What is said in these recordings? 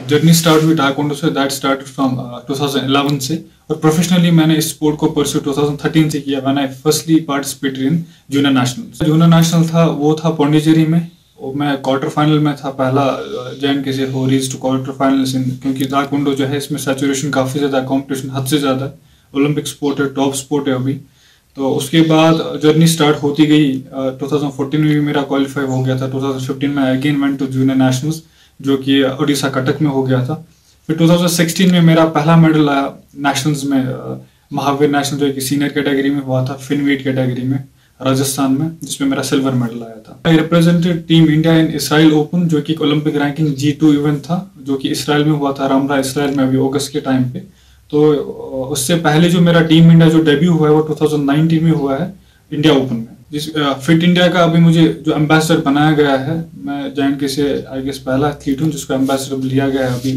Journey start हुई taekwondo से, that started from 2011 से, और प्रोफेशनली मैंने इस स्पोर्ट को परस्यू 2013 से किया when I firstly participated in junior national. Junior national था वो था पौंडीचेरी में, और मैं क्वार्टर फाइनल में था, पहला JNK से हो reach to quarter finals in, क्योंकि टाइकोंडो जो है इसमें सैचुरेशन काफ़ी ज़्यादा, कॉम्पिटिशन हद से ज़्यादा है, ओलंपिक स्पोर्ट है, टॉप स्पोर्ट है अभी। तो उसके बाद जर्नी स्टार्ट होती गई। 2014 में भी मेरा क्वालिफाई हो गया था। 2015 में again went to junior nationals, जो कि उड़ीसा कटक में हो गया था। फिर 2016 में मेरा पहला मेडल आया नेशनल्स में, महावीर नेशनल जो कि सीनियर कैटेगरी में हुआ था, फिनवेट कैटेगरी में राजस्थान में, जिसमें मेरा सिल्वर मेडल आया था। I represented team India in Israel open, जो कि ओलंपिक रैंकिंग G2 इवेंट था, जो कि इसराइल में हुआ था, रामरा इसराइल में, अभी अगस्त के टाइम पे। तो उससे पहले जो मेरा टीम इंडिया जो डेब्यू हुआ है वो 2019 में हुआ है इंडिया ओपन में। जिस फिट इंडिया का अभी मुझे जो एम्बेसडर बनाया गया है, मैं JNK से आई गेस पहला एथलीट हूँ जिसको एम्बेसडर लिया गया है अभी।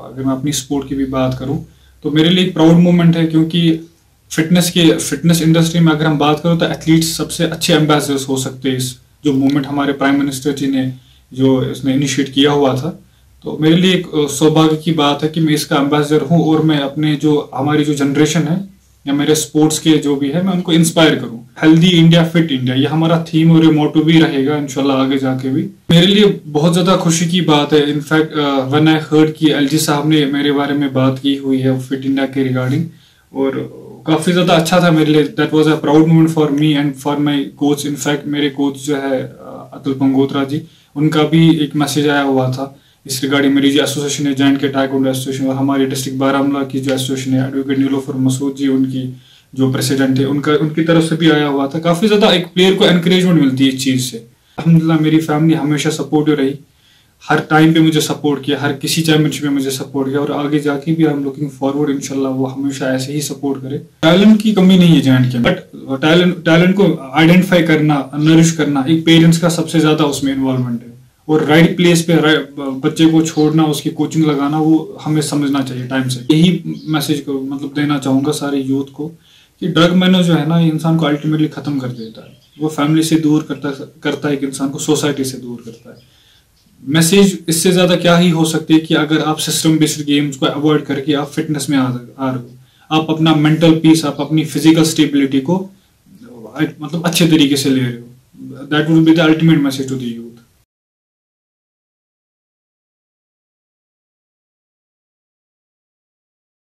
अगर मैं अपनी स्पोर्ट की भी बात करूँ तो मेरे लिए एक प्राउड मोमेंट है, क्योंकि फिटनेस इंडस्ट्री में अगर हम बात करें तो एथलीट्स सबसे अच्छे एम्बेसडर्स हो सकते हैं। इस जो मूवमेंट हमारे प्राइम मिनिस्टर जी ने जो इसमें इनिशिएट किया हुआ था, तो मेरे लिए एक सौभाग्य की बात है कि मैं इसका एम्बेसडर हूँ, और मैं अपने जो हमारी जो जनरेशन है या मेरे स्पोर्ट्स के जो भी है, मैं उनको इंस्पायर करूँ। हेल्दी इंडिया फिट इंडिया, ये हमारा थीम और ये मोटो भी रहेगा इंशाल्लाह आगे जाके भी। मेरे लिए बहुत ज़्यादा खुशी की बात है। इनफैक्ट व्हेन आई हर्ड कि LG साहब ने मेरे बारे में बात की हुई है फिट इंडिया के रिगार्डिंग, और काफ़ी ज़्यादा अच्छा था मेरे लिए। That was a proud moment for me and for my coach. In fact मेरे कोच जो है अतुल पंगोत्रा जी, उनका भी एक मैसेज आया हुआ था इस रिगार्डिंग। मेरी जो एसोसिएशन है JNK टाइकोंडो एसोसिएशन, और हमारी डिस्ट्रिक्ट बारामूला की जो एसोसिएशन है एडवोकेट नीलोफर मसूद जी, उनकी जो प्रेसिडेंट है, उनकी तरफ से भी आया हुआ था। काफ़ी ज़्यादा एक प्लेयर को एनकरेजमेंट मिलती है इस चीज़ से। अल्हम्दुलिल्लाह मेरी फैमिली हमेशा सपोर्टिव रही, हर टाइम पे मुझे सपोर्ट किया, हर किसी चैंपियनशिप में मुझे सपोर्ट किया, और आगे जाके भी आई एम लुकिंग फॉरवर्ड इंशाल्लाह वो हमेशा ऐसे ही सपोर्ट करे। टैलेंट की कमी नहीं है JNK में, बट टैलेंट को आइडेंटिफाई करना, नरिश करना, एक पेरेंट्स का सबसे ज़्यादा उसमें इन्वॉल्वमेंट है, और राइट प्लेस पे बच्चे को छोड़ना, उसकी कोचिंग लगाना, वो हमें समझना चाहिए टाइम से। यही मैसेज को मतलब देना चाहूँगा सारे यूथ को कि ड्रग मैनर जो है ना, ये इंसान को अल्टीमेटली ख़त्म कर देता है। वो फैमिली से दूर करता है, एक इंसान को सोसाइटी से दूर करता है। मैसेज इससे ज़्यादा क्या ही हो सकती है कि अगर आप सिस्टम बेस्ड गेम्स को अवॉइड करके आप फिटनेस में आ रहे हो, आप अपना मेंटल पीस, आप अपनी फिजिकल स्टेबिलिटी को मतलब अच्छे तरीके से ले रहे हो, that would be the ultimate message to the youth.